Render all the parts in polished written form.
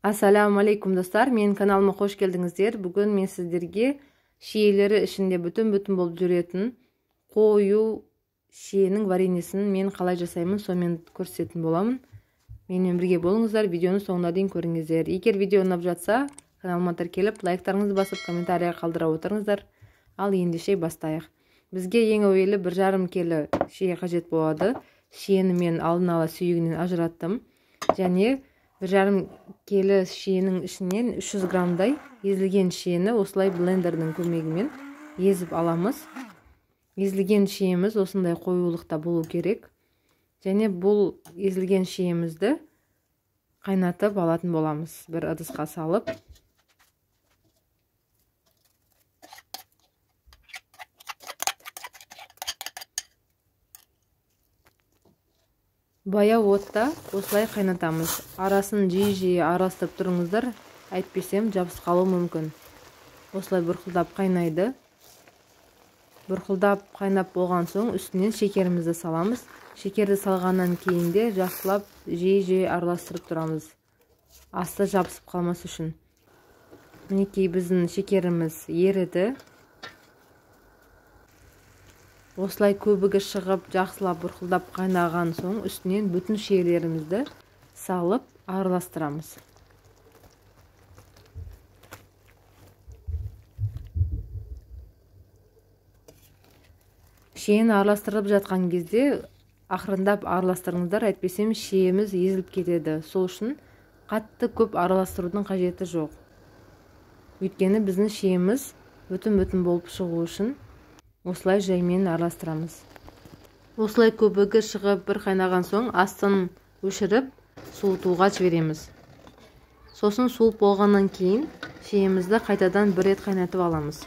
Ассаламу алейкум достар, менің каналыма қош келдіңіздер. Бүгін мен сіздерге шиелері ішінде бүтін болып жүретін қою шиенің вареньесін мен қалай жасаймын, сонымен көрсететін боламын. Менімен бірге болыңыздар, видеоны соңына дейін көріңіздер. Егер видео ұнап жатса, каналыма тіркеліп, лайктарыңызды басып, комментария қалдыра отырыңыздар. Ал ендеше бастайық. Бізге ең әуелі 1,5 келі шие қажет болады. Шиені мен алдын ала сүйегінен ажыраттым. Және 1,5 келі шиенің ішінен 300 грамдай езілген шиені осылай блендердің көмегімен езіп аламыз. Езілген шиеміз осындай қоюлықта болу керек. Және бұл езілген шиемізді қайнатып алатын боламыз. Бір ыдысқа салып. Баяу отта осылай қайнатамыз. Арасын жиі араластырып тұрыңыздар, әйтпесем жабысып қалуы мүмкін. Осылай бұрқылдап қайнайды. Бұрқылдап қайнап болған соң үстінен шекерімізді саламыз. Шекерді салғаннан кейін де жақсылап жиі араластырып тұрамыз. Асты жабысып қалмас үшін. Мінекей біздің шекеріміз еріді. Осылай көбігі шығып, жақсылап бұрқылдап қайнаған соң үстінен бүтін шиелерімізді салып араластырамыз. Шиені араластырып жатқан кезде ақырындап араластырыңыздар, әйтпесем шиеміз езіліп кетеді. Сол үшін қатты көп араластырудың қажеті жоқ. Өйткені біздің шиеміз бүтін болып шығу үшін осылай жаймен араластырамыз. Осылай көбігі шығып бір қайнаған соң астын өшіріп суытуға жібереміз. Сосын суып болғаннан кейін шиемізді қайтадан бір рет қайнатып аламыз.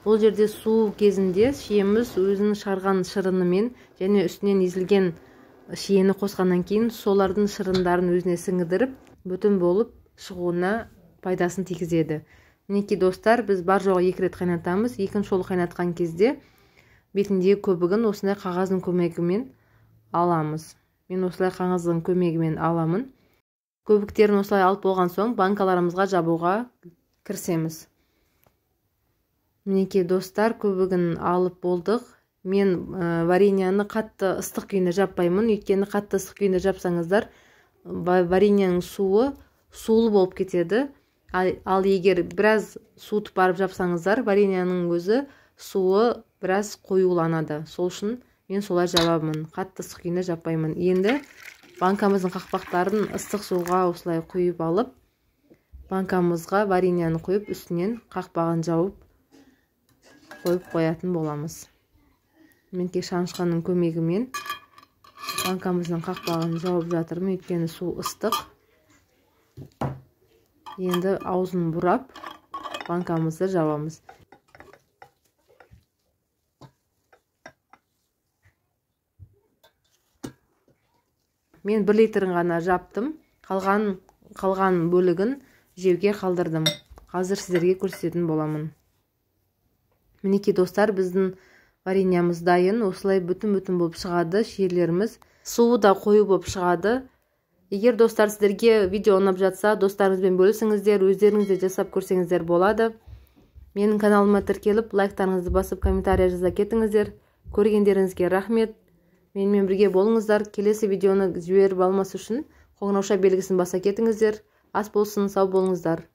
Ол жерде су кезінде шиеміз өзінің шығарған шырынымен және үстінен езілген шиені қосқаннан кейін солардың шырындарын өзіне сіңдіріп бүтін болып шығуына пайдасын тигізеді. Мінекей достар, біз бар жоғы 2 рет қайнатамыз. Екінші жолы қайнатқан кезде бетіндегі көбігін осындай қағаздың көмегімен аламыз. Мен осылай қағаздың көмегімен аламын. Көбіктерін осылай алып болған соң банкаларымызға жабуға кірісеміз. Мінекей достар, көбігін алып болдық. Мен вареньяны қатты ыстық күйінде жаппаймын. Өйткені қатты ыстық күйінде жапсаңыздар, вареньяның суы сулы болып кетеді. Ал егер біраз суытып барып жапсаңыздар, вареньяның өзі суы біраз қоюланады. Сол үшін мен солай жабамын. Қатты ыстық күйінде жаппаймын. Енді банкамыздың қақпақтарын ыстық суға осылай құйып алып, банкамызға вареньяны құйып, үстінен қақпағын жауып қойып қоятын боламыз. Менке шанышқанның көмегімен банкамыздың қақпағын жауып жатырмын, өйткені су ыстық. Енді аузын бұрап банкамызды жабамыз. Мен 1 литрін ғана жаптым. Қалған бөлігін жеуге қалдырдым. Қазір сіздерге көрсететін боламын. Мінекей достар, біздің вареньямыз дайын. Осылай бүтін болып шығады шиелеріміз. Суы да қою болып шығады. Егер достар сіздерге видео ұнап жатса, достарыңызбен бөлісіңіздер, өздеріңіз де жасап көрсеңіздер болады. Менің каналыма тіркеліп, лайктарыңызды басып, комментария жаза кетіңіздер. Көргендеріңізге рахмет. Менімен бірге болыңыздар. Келесі видеоны жіберіп алмас үшін қоңырауша белгісін баса кетіңіздер. Ас болсын, сау болыңыздар.